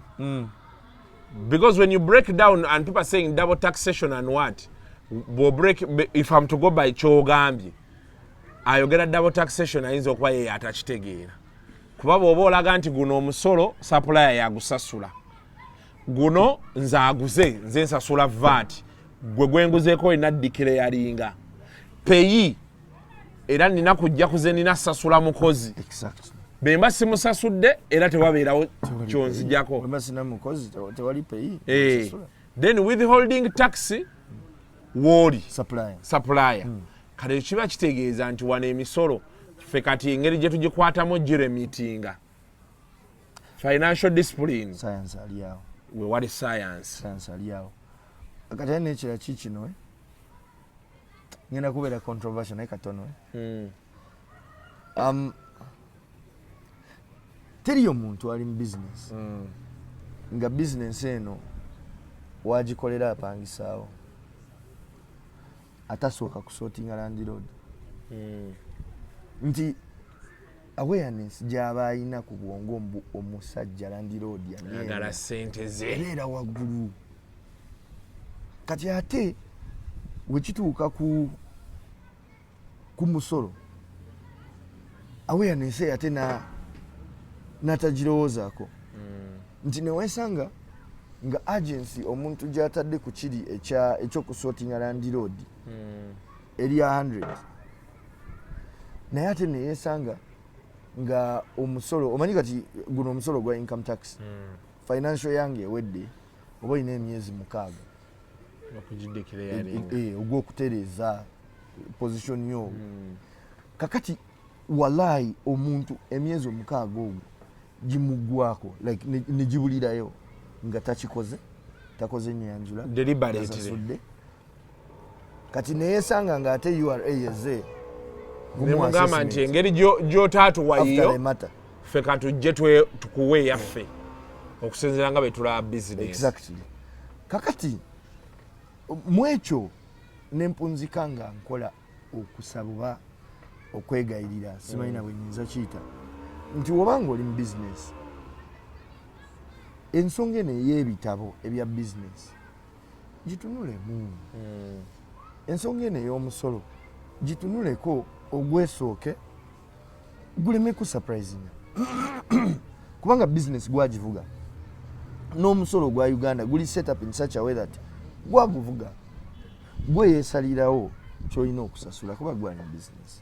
Because when you break down, and people are saying double taxation and what, we'll break, if I'm to go by Chogambi, ayogera double taxation ayinza okuba ye atakitegeera. Kuba bw'oba olaga nti guno omusolo supplier yagusasula, guno nze aguze nze nsasula VAT, gwe gwenguzeeko olina ddikirayalinga peyi era nina kujja kuze nina sasula mukozi. Exactly. Bemba simusasudde era tewabeerawo kyonzijjako. Bemba sina mukozi tewali peyi. Then withholding tax woli supplier. Kale kiba kitegeeza nti wano emisolo ffe kati engeri gye tugikwatamu giremitinga financial discipline. Science ali awo. We wali science. Science ali awo. Akati n'ekira kikino ngenda kubeera controversial naye katono. Teriyo muntu ali mu business nga business eno wagikolera apangisaawo atasooka kusootinga landlord. Nti awareness gy'aba alina ku bwongo omusajja landlord agala sente ze era waggulu. Kati ate wekituuka ku musolo awareness ate natagirowoozaako nti newesanga nga agency omuntu gyatadde ku kiri ekyokusortinga land road eri 100 naye ate neyesanga nga omusolo omanyi kati guno omusolo gwa income tax financial yange ewedde oba olina emyezi 6 ogw'okutereeza position yo kakati walai omuntu emyezi 6 ogwo gimugwako like negibulirayo nga takoze nyanjula deliberately kati neyesanga nga ate URA yeze nemugamba nti engeri gy'otaatuwayiyo ffe katujje tukuwe yaffe okusinziira nga betulaba business. Exactly. Kakati mwekyo nempunzika nga nkola okusaba okwegayirira simanyina bwe nyinza kiyita nti wobanga oli mu business ensonga eno ey'ebitabo ebya business gitunulemu ensonga eno ey'omusolo gitunuleko ogwesooke guleme ku surprisinga kubanga business gwagivuga n'omusolo gwa Uganda guli set up in such a way that gwaguvuga gwe yeesalirawo kyolina okusasula kuba gwani business.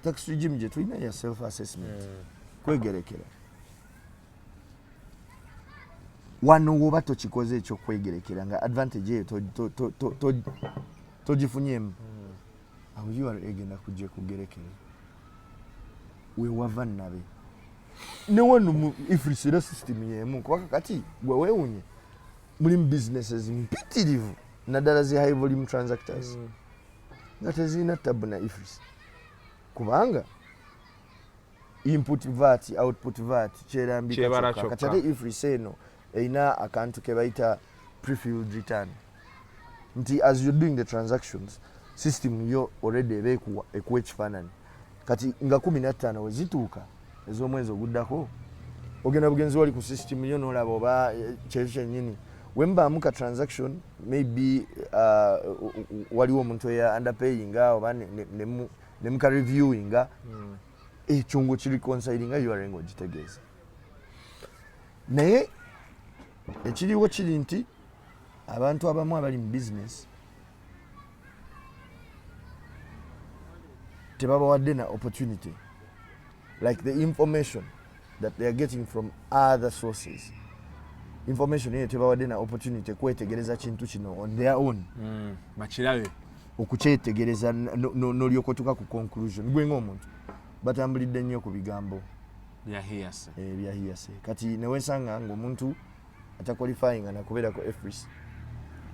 Tax regime gye tulina ya self assessment kwegerekera wano woba tokikoze ekyokwegerekera nga advantage eyo togifunyemu awo URA egenda kujja kugerekera wewava nabe newano ifrisira system yemu kubanga kati gwe weewunye mulimu businesses mpitirivu naddala zi high volume transactors nga tezirina tabu na ifris kubanga input VAT output VAT kyerambika kati ate ifris eno eina akantu ke bayita pre-filled return nti as you're doing the transactions system yo already ekuwa ekifaananyi kati nga 15 wezituuka ez'omwezi oguddako ogenda bugenzi wali ku system yo n'olaba oba kyekyo kyennyini wembaamu ka transaction maybe waliwo omuntu eya underpayinga oba nemuka reviewinga ekyo ngo kiri consilinga URA ng'ogitegeeza naye ekiriwo kiri nti abantu abamu abali mu business tebabawadde na opportunity like the information that they are getting from other sources information eyo tebawadde na opportunity kwetegereza kintu kino on their own bakirabe okukyetegereza n'olyokotuka ku conclusion gwe ng'omuntu batambulidde nnyo ku bigambo bya hearsay kati newesanga ng'omuntu ataqualifying na kubeera ku FRIS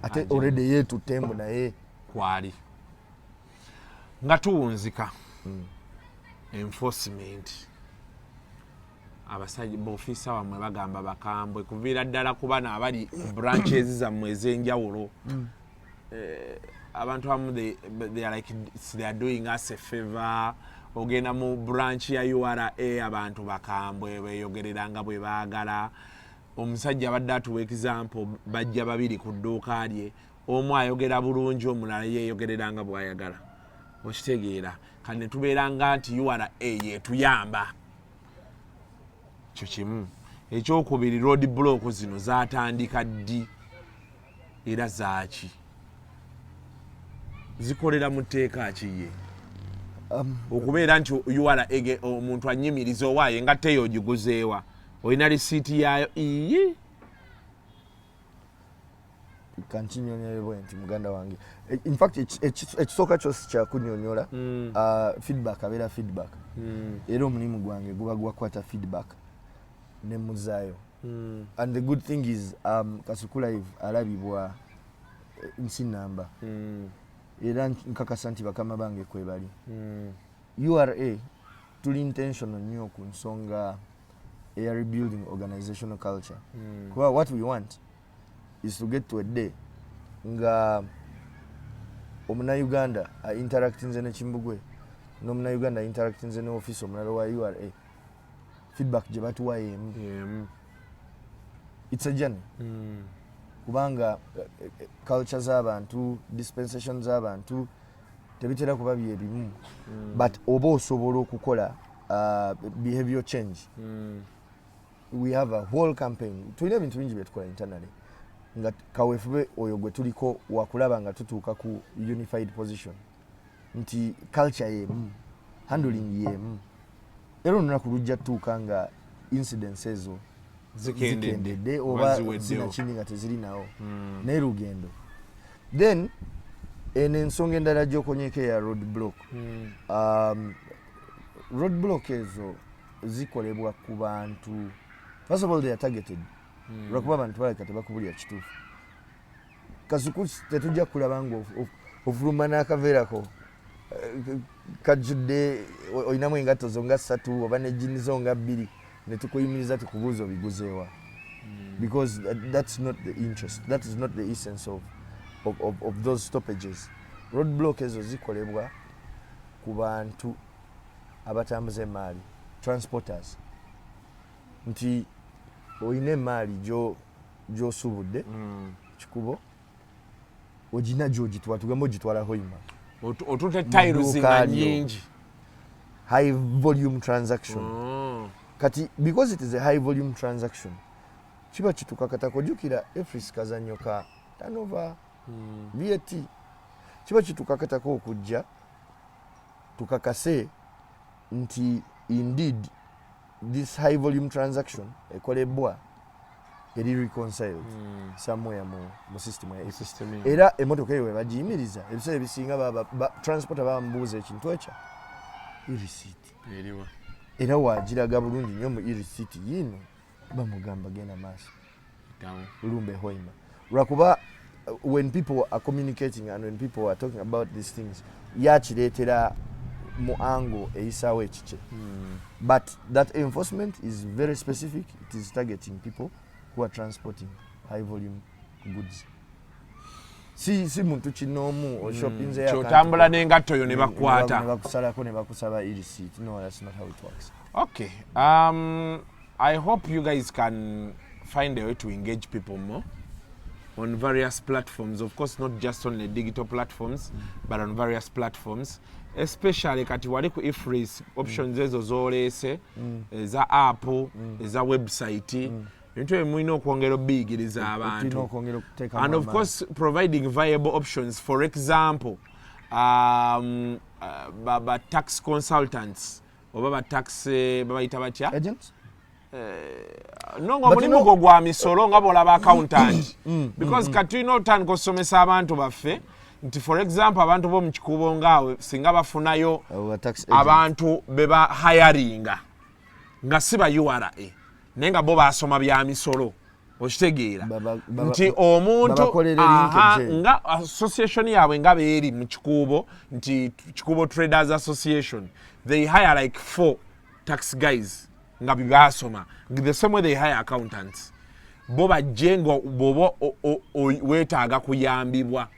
ate already yeetutembu naye kwali nga tuwunzika enforcement abasajja b'ofiisa bamwe bagamba bakambwe kuviira ddala ku bano abali branches zammwe ez'enjawulo abantu abamu they are like they are doing us a favor ogenda mu branch ya URA abantu bakambwe beeyogerera nga bwe baagala omusajja abadde atuwa example bajja babiri ku dduuka lye omu ayogera bulungi omulala yeeyogerera nga bw'ayagala okitegeera kati ne tubeera nga nti URA yetuyamba kyo kimu ekyokubiri road block zino zatandika ddi era zaaki zikolera mu tteeka kiye okubeera nti URA omuntu anyimiriza owaaye nga teyo ogiguzeewa olina risiiti yayo iyi kankinyonyola bwe nti muganda wange in fact ekisooka kyose kyakunyonyola feedback abeera feedback era omulimu gwange guba gwakwata feedback nemuzaayo and the good thing is Kasuku Live alabibwa nsi namba era nkakasa nti bakama bange kwebali URA tuli intentional nnyo ku nsonga eya rebuilding organizational culture kuba what we want is to get to a day nga omuna-Uganda interactinze ne Kimbugwe n'omuna-Uganda interactinze ne office omulala wa URA feedback gye batuwa yemu it's a journey kubanga culture z'abantu dispensations z'abantu tebitera kuba byebimu but oba osobola okukola behavior change we have a whole campaign tulina ebintu bingi byetukola internally nga kawefube oyo gwe tuliko wakulaba nga tutuuka ku unified position nti culture yemu handling yemu era olunaku lujja tutuuka nga incidents ezo zikendedde oba zinakindi nga teziri nawo naye lugendo then ensonga endala gyokonyeko ya road block road block ezo zikolebwa ku bantu first of all they are targeted lwakuba abantu baleka tebakubulira kituufu kasuku tetujja kulaba nga ofuluma n'akaveerako kajjudde olinamu engatto zo nga 3 oba nejjini zo nga 2 ne tukuyimiriza tukubuuza obiguzeewa because that's not the interest, that is not the essence of those stoppages. Road block ezo zikolebwa ku bantu abatambuza emaali, transporters, nti oyina emaali gy'osubudde kikubo ogina gy'ogitwala tugamba ogitwala Hoima otute tiles nga nyingi high volume transaction kati because it is a high volume transaction kiba kitukakata kujukira efris kazanyo ka turnover VAT kiba kitukakatako okujja tukakase nti indeed this high volume transaction ekolebwa eri reconciled somewhere mu system ya system era emotoka eyo bagiyimiriza ebiseera ebisinga transporter bambuuza ekintu ekyo receipt eriwa era wagiraga bulungi nnyo mu receipt yino bamugamba genda maaso lumbe Hoima lwakuba when people are communicating and when people are talking about these things yakireetera mu angle eyisawo ekikye but that enforcement is very specific. It is targeting people who are transporting high volume goods. Si muntu kinoomu o shopping there kyotambula n'engatto yo ne bakwata ne bakusalako ne bakusaba receipt. No, that's not how it works. Okay, I hope you guys can find a way to engage people more on various platforms, of course not just on the digital platforms but on various platforms, especially kati wali ku ifris options ezo zoleese eza app eza website bintu ebimulina okwongera obiyigiriza abantu and of course providing viable options. For example, baba tax consultants oba ba tax babayita batya agents nonga mulimu gwo gwa misolo nga bolaba accountant because katulina otandika osomesa abantu baffe nti for example abantu bo mu kikubo ngaawe singa bafunayo abantu beba hiringa nga siba URA naye nga bo basoma bya misolo okitegeera nti omuntu nga association yaabwe nga beeri mu kikubo nti Kikubo Traders Association, they hire like 4 tax guys nga bibasoma the same way they hire accountants. Bo bajjengo bobo wetaaga kuyambibwa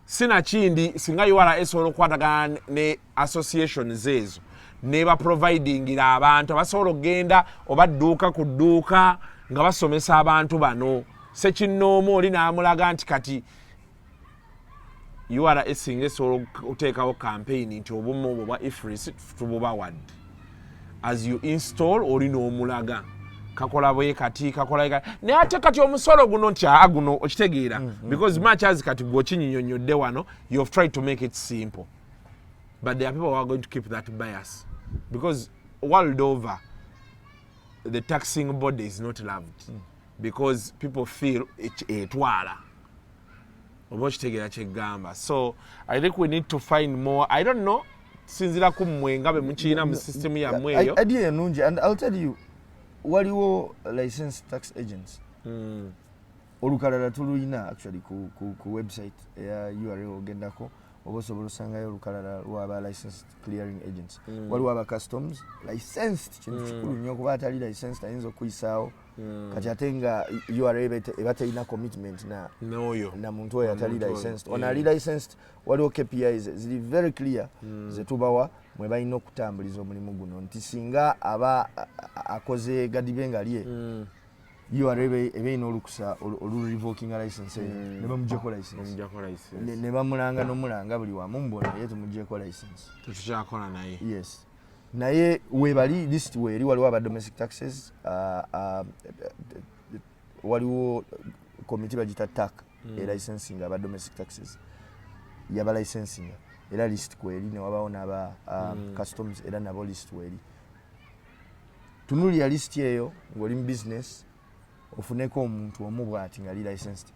sina kindi singa URA esolo kwatagana ne associations ezo neba providing abantu abasobola okgenda oba dduuka ku dduuka nga basomesa abantu bano sekinoomu oli n'amulaga nti kati URA esinga esobola oteekawo campaign nti obumu obwo bwa ifris tububawadde as you install oli n'omulaga kakola bwe kati kakola ne ate kati omusolo guno nti guno okitegeera because much as kati gwokinyinyonyodde wano you have tried to make it simple but there are people who are going to keep that bias because world over the taxing body is not loved because people feel etwala oba okitegeera kyegamba. So I think we need to find more, I don't know, sinzira ku mmwe nga be mukiina mu system yammwe eyo idea enungi and I'll tell you waliwo licensed tax agents olukalala tuluyina actually ku website ya URA ogendako oba osobola osangayo olukalala lw'aba licensed clearing agents waliwo aba customs licensed kintu kikulu nnyo kuba atali licensed ayinza okuyisaawo kati ate nga URA eba terina commitment na muntu oyo atali licensed ono ali licensed waliwo KPIs ziri very clear zetubawa mwe balina okutambuliza omulimu guno nti singa aba akoze gadibenga lye URA ebe olukusa revoking license ne bamujjeko license ne bamulanga n'omulanga buli wamu mbona yetu mujjeko license tukyakola naye yes naye webali list weri waliwo aba domestic taxes waliwo committee bagita TAC licensing aba domestic taxes yaba licensing era list kweri ne wabawo n'aba customs era nabo list weri tunuli ya list eyo ng'oli mu business ofuneko omuntu omu bw'ati nga li licensed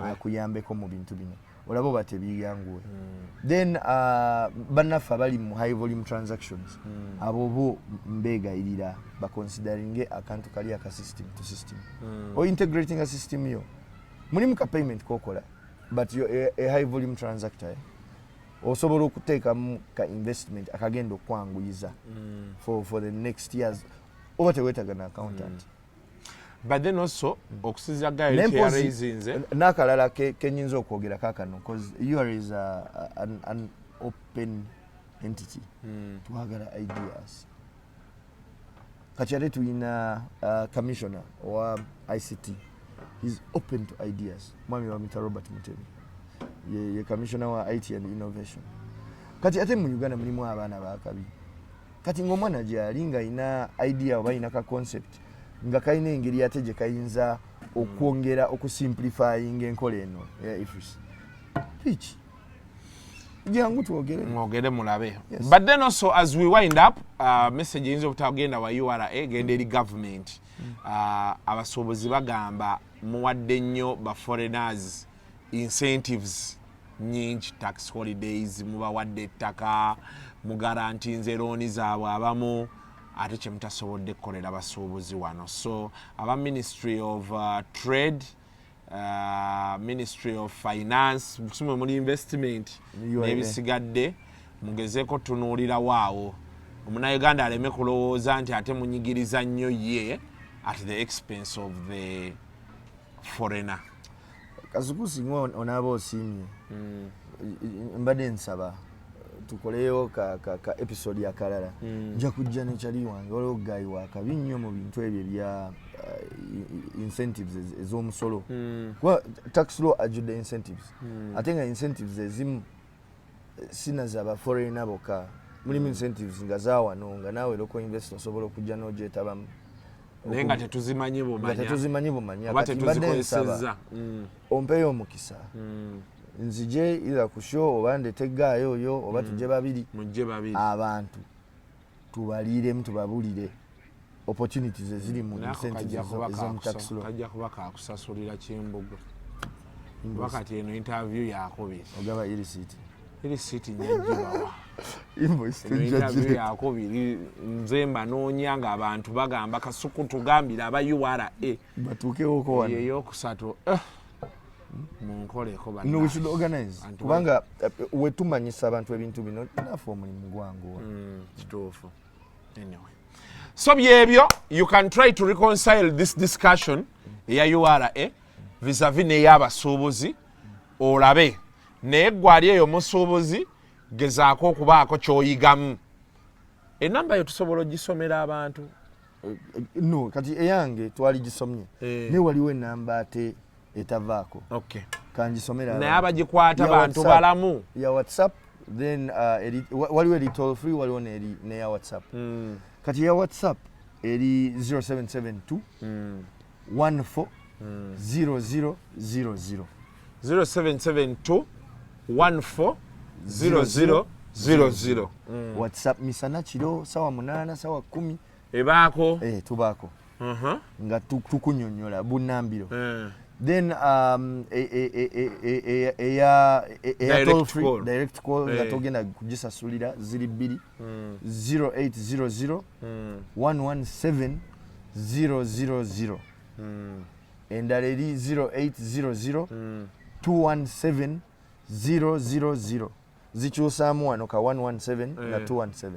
akuyambeko mu bintu bino olabo batebiyanguwe then bannaffe abali mu high volume transactions abo bo mbegayirira baconsideringe akantu kali aka system to system or integrating a system yo mulimu ka payment kokola but a high volume transactor osobola okuteekamu ka investment akagenda okwanguyiza for the next years oba tewetaga na accountant but then also okusiza guide raisins nakalala kenyinza okwogera kakano because URA is an open entity twagala ideas kati ate tuyina commissioner wa ICT is open to ideas mwami wa Mr. Robert Mutemi ye commissioner wa IT and innovation kati ate mu Uganda mulimu abaana bakabi kati ng'omwana gyali nga ina idea oba ina ka concept nga kalina engeri yate gye kayinza okwongera okusimplifying enkola eno ifris pitch jangu twogere mulabe but then also as we wind up message yinza obutagenda wa URA genda eri government abasuubuzi bagamba muwadde nnyo ba foreigners incentives nyingi tax holidays mubawadde ettaka mugarantinze looni zaabwe abamu ate kye mutasobodde kukolera abasuubuzi wano so aba ministry of trade ministry of finance musumwe muli investment n'ebisigadde mugezeeko tunuulira waawo omunnayuganda aleme kulowooza nti ate munyigiriza nnyo ye at the expense of the foreigner kasuku singa onaaba osiimye mbadde nsaba tukoleyo ka episode yakalala nja kujja nekyali wange waliwo gayi wakabi nnyo mu bintu ebyo bya incentives ez'omusolo kuba tax law ajjudde incentives ate nga incentives ezimu sinaza abaforeigner bokka mulimu incentives nga zawano nga naawe loko investor osobola okujja n'ogyetabamu naye nga tetuzimanyi bumanya oba tetuzikozesezza ompeyo omukisa nzije ila kusho oba ndetegaayo oyo oba tujje babiri abantu tubaliremu tubabulire opportunities eziri mu incentives ez'omu tax law kajja kuba kakusasulira kimbugu wakati eno interview yakubiri ogaba irisiti nyagibawa invoice yakubiri nze mbanoonya nga abantu bagamba kasuku tugambira aba URA batuukewoko wano eyokusatu munkoleko no we should organize kubanga wetumanyisa abantu ebintu bino naffe omulimu gwangu kituufu anyway so byebyo you can try to reconcile this discussion eya URA vis-a-vis n'ey'abasuubuzi olabe naye gwali eyo musuubuzi gezaako okubaako ky'oyigamu enamba yo tusobola ogisomera abantu no kati eyange twali gisomye ne waliwo enamba ate etavaako okay kangisomera naye abagikwata bantu balamu ya WhatsApp then waliwo eri toll free waliwo neya WhatsApp kati ya WhatsApp eri 0772 14 0000 0772 14 0000 WhatsApp misana kiro sawa 8 sawa 10 ebaako tubaako nga tukunyonyola bunambiro then direct call nga togenda kugisasulira ziri 2 0800 117 000 endala eri 0800 217 000 zikyusaamu wano ka 117 na 217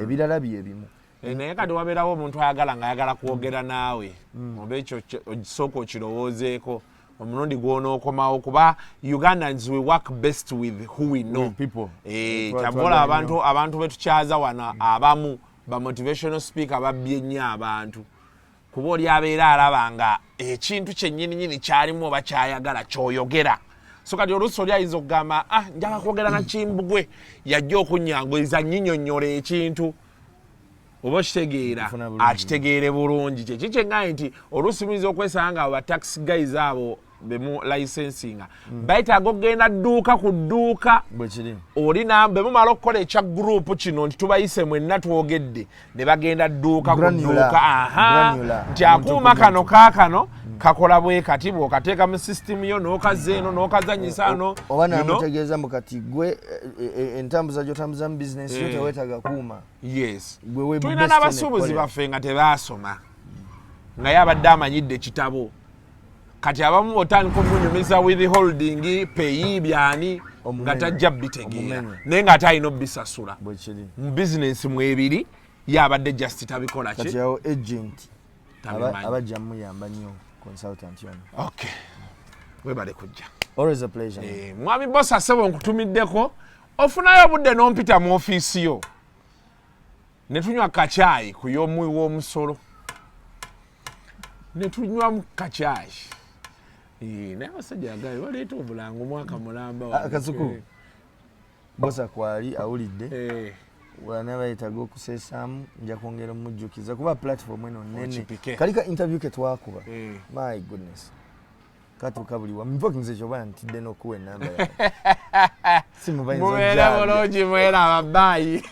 ebirala byebimu naye kati wabeerawo omuntu ayagala kwogera naawe oba ekyo ogisooka okirowoozeeko omulundi gw'onookomawo kuba Ugandans we work best with who we know kyabola abantu betukyaza wano abamu ba motivational speaker babbye nnyo abantu kuba oli abeera alaba nga ekintu kyennyini kyalimu oba kyayagala kyoyogera. So kati oluusi oli ayinza okugamba njagala kwogera na Kimbugwe yajja okunyanguyiriza nnyinnyonnyola ekintu oba okitegeera akitegeere bulungi. Kyeki kyeŋŋambye nti oluusi muyinza okwesanga nga ba taxi guys abo bemu licensinga bayitaaga okugenda dduuka ku dduuka olina bwe mumala okukola ekya gurupu kino nti tubayise mwenna twogedde ne bagenda dduuka ku dduuka nti akuuma kano kaakano kakola bwe kati bw'okateeka mu sisitimu yo n'okaza eno n'okazanyisa ano oba namutegeeza mu kati gwe entambuza gy'otambuza mu bizinesi yo teweetaaga kuuma. Yes, tulina n'abasuubuzi baffe nga tebaasoma nga ye abadde amanyidde ekitabo kati abamu botandika omunyumiza withholding peyi byani nga tajja bitegeera naye ng'ate alina obbisasula mu bizinesi mu ebiri ye abadde just tabikola ki kati awo agent abajja muyamba nnyo consultant yona. Okay, webale kujja. Always a pleasure. Mwami boss asebo nkutumiddeko ofunayo obudde n'ompita mu ofiisi yo ne tunywa kacaayi ku y'omuwi w'omusolo ne tunywa mu kacaayi naye abasajja agaye baleeta obulango mwaka mulamba akasuku bosa kwali awulidde wana bayitaga okuseesaamu nja kwongera omujjukiza kuba platform eno nene kalika interview ke twakuba my goodness katuuka buli wamu nze kyoba ntidde n'okuwa enamba yawe simubayinza mubeera bulungi mwera ababbaayi.